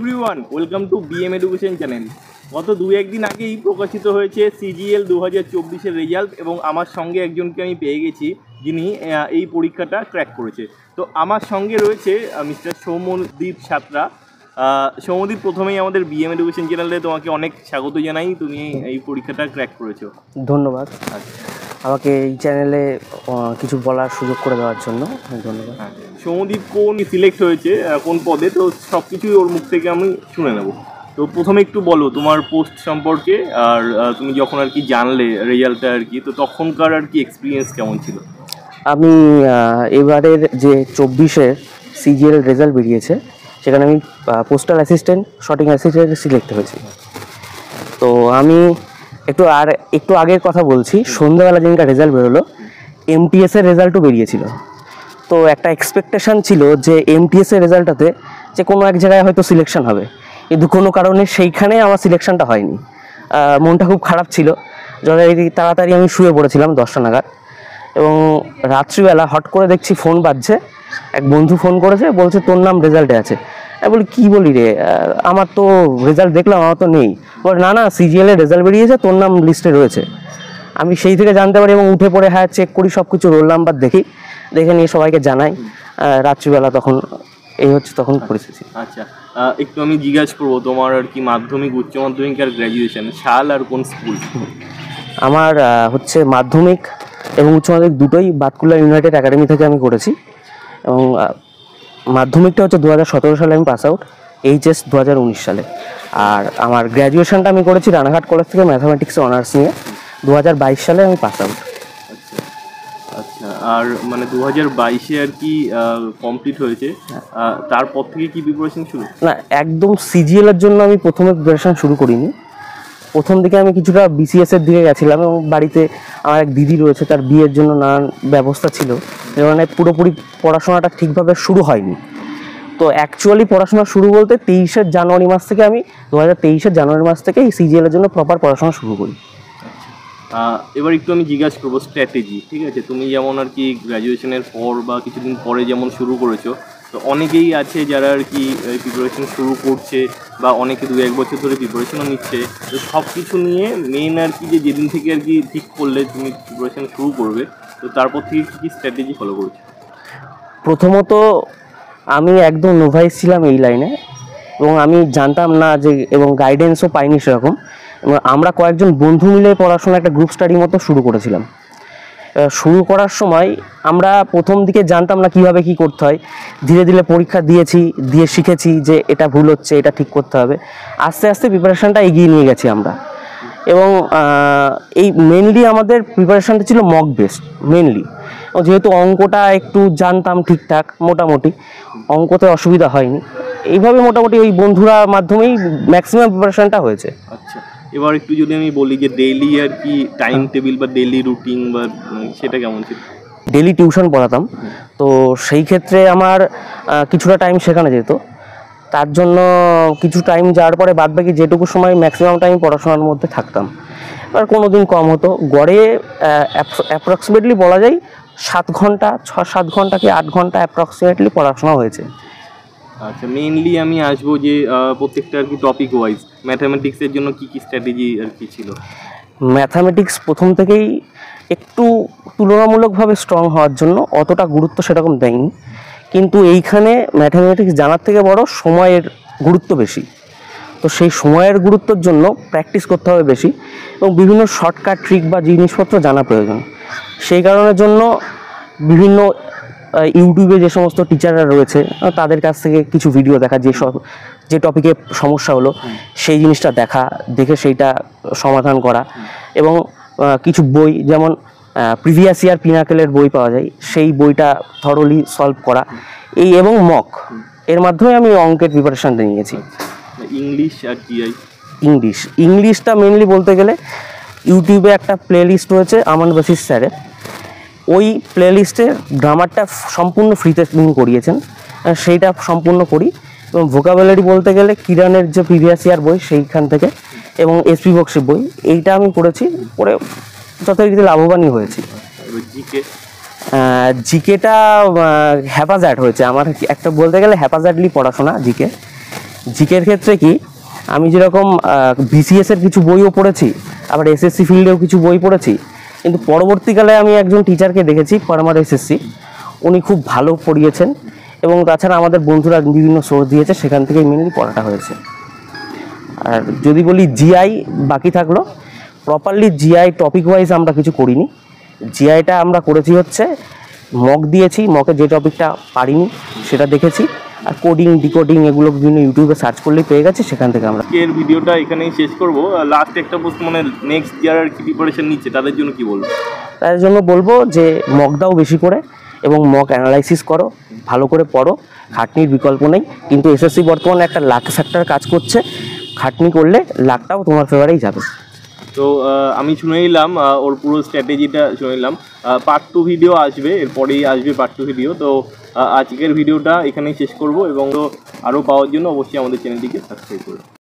Everyone, welcome to BM education channel. গত দু একদিন আগেই প্রকাশিত হয়েছে সিজিএল 2024-এর রেজাল্ট এবং আমার সঙ্গে একজনকে আমি পেয়ে গেছি যিনি এই পরীক্ষাটা ক্র্যাক করেছে। তো আমার সঙ্গে রয়েছে মিস্টার সৌম্যদীপ সাঁতরা। সৌম্যদীপ, প্রথমেই আমাদের বিএম এডুকেশন চ্যানেলে তোমাকে অনেক স্বাগত জানাই। তুমি এই পরীক্ষাটা ক্র্যাক করেছো। ধন্যবাদ আমাকে এই চ্যানেলে কিছু বলার সুযোগ করে দেওয়ার জন্য ধন্যবাদ। সৌম্যদীপ কোন সিলেক্ট হয়েছে কোন পদে, তো সব কিছুই ওর মুখ থেকে আমি শুনে নেব। তো প্রথমে একটু বলো তোমার পোস্ট সম্পর্কে, আর তুমি যখন আর কি জানলে রেজাল্টটা আর কি, তো তখনকার আর কি এক্সপিরিয়েন্স কেমন ছিল? আমি এবারের যে 24-এর সিজিএল রেজাল্ট বেরিয়েছে সেখানে আমি postal assistant sorting assistant select হয়েছি। তো আমি একটু আগের কথা বলছি, সন্ধ্যাবেলা যেদিনকার রেজাল্ট বেরোলো এমটিএসের রেজাল্টও বেরিয়েছিল। তো একটা এক্সপেকটেশান ছিল যে এমটিএসের রেজাল্টটাতে যে কোনো এক জায়গায় হয়তো সিলেকশন হবে, কিন্তু কোনো কারণে সেইখানে আমার সিলেকশনটা হয়নি। মনটা খুব খারাপ ছিল। তাড়াতাড়ি আমি শুয়ে পড়েছিলাম 10টা নাগাদ, এবং রাত্রিবেলা হট করে দেখছি ফোন বাজছে। এক বন্ধু ফোন করেছে, বলছে তোর নাম রেজাল্টে আছে। আমি বলি কী বলি রে, আমার তো রেজাল্ট দেখলাম, আমার তো নেই। বলে না সিজিএলের রেজাল্ট বেরিয়েছে, তোর নাম লিস্টে রয়েছে। আমি সেই থেকে জানতে পারি এবং উঠে পড়ে চেক করি, সব কিছু রোল নাম্বার দেখে নিয়ে সবাইকে জানাই রাত্রিবেলা। তখন পরিস্থিতি। আচ্ছা, একটু আমি জিজ্ঞাসা করবো তোমার আর কি মাধ্যমিক, উচ্চ মাধ্যমিক আর গ্র্যাজুয়েশন সাল আর কোন স্কুল? আমার মাধ্যমিক এবং উচ্চ মাধ্যমিক দুটোই বাতকুল্লা ইউনাইটেড একাডেমি থেকে আমি করেছি, এবং মাধ্যমিকটা হচ্ছে 2017 সালে আমি পাস আউট, এইচএস 2019 সালে। আর আমার গ্র্যাজুয়েশনটা আমি করেছি রানাঘাট কলেজ থেকে ম্যাথামেটিক্সে অনার্স নিয়ে 2022 সালে আমি পাস আউট। আচ্ছা, আর মানে 2022-এ আর কি কমপ্লিট হয়েছে, তারপর থেকে কি প্রিপারেশন শুরু? না, একদম সিজিএলের জন্য আমি প্রথমে প্রিপারেশন শুরু করিনি। প্রথম দিকে আমি কিছুটা বিসিএসের দিকে গেছিলাম, এবং বাড়িতে আমার এক দিদি রয়েছে, তার বিয়ের জন্য নানান ব্যবস্থা ছিল, যে কারণে পুরোপুরি পড়াশোনাটা ঠিকভাবে শুরু হয়নি। তো অ্যাকচুয়ালি পড়াশোনা শুরু বলতে 23 জানুয়ারি মাস থেকে আমি 2023 জানুয়ারি মাস থেকে এই সিজিএলের জন্য প্রপার পড়াশোনা শুরু করি। এবার একটু আমি জিজ্ঞাসা করবো স্ট্র্যাটেজি, ঠিক আছে? তুমি যেমন আর কি গ্র্যাজুয়েশনের পর বা কিছুদিন পরে যেমন শুরু করেছো, তো অনেকেই আছে যারা আর কি প্রিপারেশন শুরু করছে, বা অনেকে 2-1 বছর ধরে প্রিপারেশনও নিচ্ছে। তো সব কিছু নিয়ে মেন আর কি যে যেদিন থেকে আর কি ঠিক করলে তুমি প্রিপারেশন শুরু করবে, তো তারপর থেকে কী কী স্ট্র্যাটেজি ফলো করেছো? প্রথমত আমি একদম নোভাইস ছিলাম এই লাইনে, এবং আমি জানতাম না যে, এবং গাইডেন্সও পাইনি সেরকম। আমরা কয়েকজন বন্ধু মিলে পড়াশোনা একটা গ্রুপ স্টাডি মতো শুরু করেছিলাম। শুরু করার সময় আমরা প্রথম দিকে জানতাম না কিভাবে কি করতে হয়। ধীরে ধীরে পরীক্ষা দিয়ে শিখেছি যে এটা ভুল হচ্ছে, এটা ঠিক করতে হবে। আস্তে আস্তে প্রিপারেশানটা এগিয়ে নিয়ে গেছি আমরা। এবং এই মেনলি আমাদের প্রিপারেশানটা ছিল মক বেসড মেনলি, যেহেতু অঙ্কটা একটু জানতাম ঠিকঠাক, মোটামুটি অঙ্কতে অসুবিধা হয়নি। এইভাবে মোটামুটি ওই বন্ধুরা মাধ্যমেই ম্যাক্সিমাম প্রিপারেশানটা হয়েছে। আচ্ছা, এবার একটু যদি আমি বলি যে ডেইলি আর কি টাইম টেবিল বা ডেইলি রুটিন বা সেটা কেমন ছিল? ডেইলি টিউশন পড়াতাম, তো সেই ক্ষেত্রে আমার কিছুটা টাইম সেখানে যেত। তার জন্য কিছু টাইম যাওয়ার পরে বাদবাকি যেটুকু সময় ম্যাক্সিমাম টাইম পড়াশোনার মধ্যে থাকতাম। আর কোনো দিন কম হতো। গড়ে অ্যাপ্রক্সিমেটলি বলা যায় 7 ঘন্টা, 6-7 ঘন্টা কি 8 ঘন্টা অ্যাপ্রক্সিমেটলি পড়াশোনা হয়েছে। আচ্ছা, মেইনলি আমি আসবো যে প্রত্যেকটা আর কি টপিক ওয়াইজ ম্যাথামেটিক্সের জন্য কী কী স্ট্র্যাটেজি আর কি ছিল? ম্যাথামেটিক্স প্রথম থেকেই একটু তুলনামূলকভাবে স্ট্রং হওয়ার জন্য অতটা গুরুত্ব সেরকম দেয়নি, কিন্তু এইখানে ম্যাথামেটিক্স জানার থেকে বড় সময়ের গুরুত্ব বেশি। তো সেই সময়ের গুরুত্বের জন্য প্র্যাকটিস করতে হবে বেশি, এবং বিভিন্ন শর্টকাট ট্রিক বা জিনিসপত্র জানা প্রয়োজন। সেই কারণের জন্য বিভিন্ন ইউটিউবে যে সমস্ত টিচাররা রয়েছে তাদের কাছ থেকে কিছু ভিডিও দেখা, যে টপিকে সমস্যা হলো সেই জিনিসটা দেখে সেইটা সমাধান করা, এবং কিছু বই যেমন প্রিভিয়াস ইয়ার পিনাকেলের বই পাওয়া যায়, সেই বইটা থরলি সলভ করা, এবং মক এর মাধ্যমে আমি অঙ্কের প্রিপারেশানটা নিয়েছি। ইংলিশ আর জিআই? ইংলিশটা মেনলি বলতে গেলে ইউটিউবে একটা প্লে লিস্ট রয়েছে আমান বাসির স্যারের, ওই প্লে লিস্টে গ্রামারটা সম্পূর্ণ ফ্রিতে করিয়েছেন, সেইটা সম্পূর্ণ করি। এবং ভোকাবুলারি বলতে গেলে কিরানের যে প্রিভিয়াস ইয়ার বই সেইখান থেকে, এবং এসপি বক্সির বই, এইটা আমি করেছি, করে যথারীতি লাভবানই হয়েছি। জিকেটা হ্যাপাজার্ড হয়েছে আমার, একটা বলতে গেলে হ্যাপাজার্ডলি পড়াশোনা জিকের ক্ষেত্রে কি আমি যেরকম বিসিএস এর কিছু বইও পড়েছি, আবার এসএসসি ফিল্ডেও কিছু বই পড়েছি, কিন্তু পরবর্তীকালে আমি একজন টিচারকে দেখেছি ফার্মার এসএসসি, উনি খুব ভালো পড়িয়েছেন এবং তাছাড়া আমাদের বন্ধুরা বিভিন্ন সোর্স দিয়েছে, সেখান থেকেই মেনলি পড়াটা হয়েছে। আর যদি বলি জিআই বাকি থাকলো, প্রপারলি জিআই টপিক ওয়াইজ আমরা কিছু করিনি। জিআইটা আমরা করেছি হচ্ছে মক দিয়েছি, মকে যে টপিকটা পারিনি সেটা দেখেছি, আর কোডিং ডিকোডিং এগুলো বিভিন্ন ইউটিউবে সার্চ করলেই পেয়ে গেছে, সেখান থেকে আমরা। এর ভিডিওটা এখানেই শেষ করবো। লাস্ট একটা প্রশ্ন, মানে নেক্সট যারা আর কি প্রিপারেশন নিচ্ছে তাদের জন্য কি বলবো? তার জন্য বলবো যে মক দাও বেশি করে এবং মক অ্যানালাইসিস করো, ভালো করে পড়ো, খাটনির বিকল্প নেই। কিন্তু এসএসসি বর্তমানে একটা লাক ফ্যাক্টর কাজ করছে, খাটনি করলে লাকটাও তোমার ফেভারেই যাবে। তো আমি শুনে নিলাম ওর পুরো স্ট্র্যাটেজিটা শুনে নিলাম। পার্ট 2 ভিডিও আসবে, এরপরেই আসবে পার্ট 2 ভিডিও। তো আজকের ভিডিওটা এখানেই শেষ করব এবং আরও পাওয়ার জন্য অবশ্যই আমাদের চ্যানেলটিকে সাবস্ক্রাইব করুন।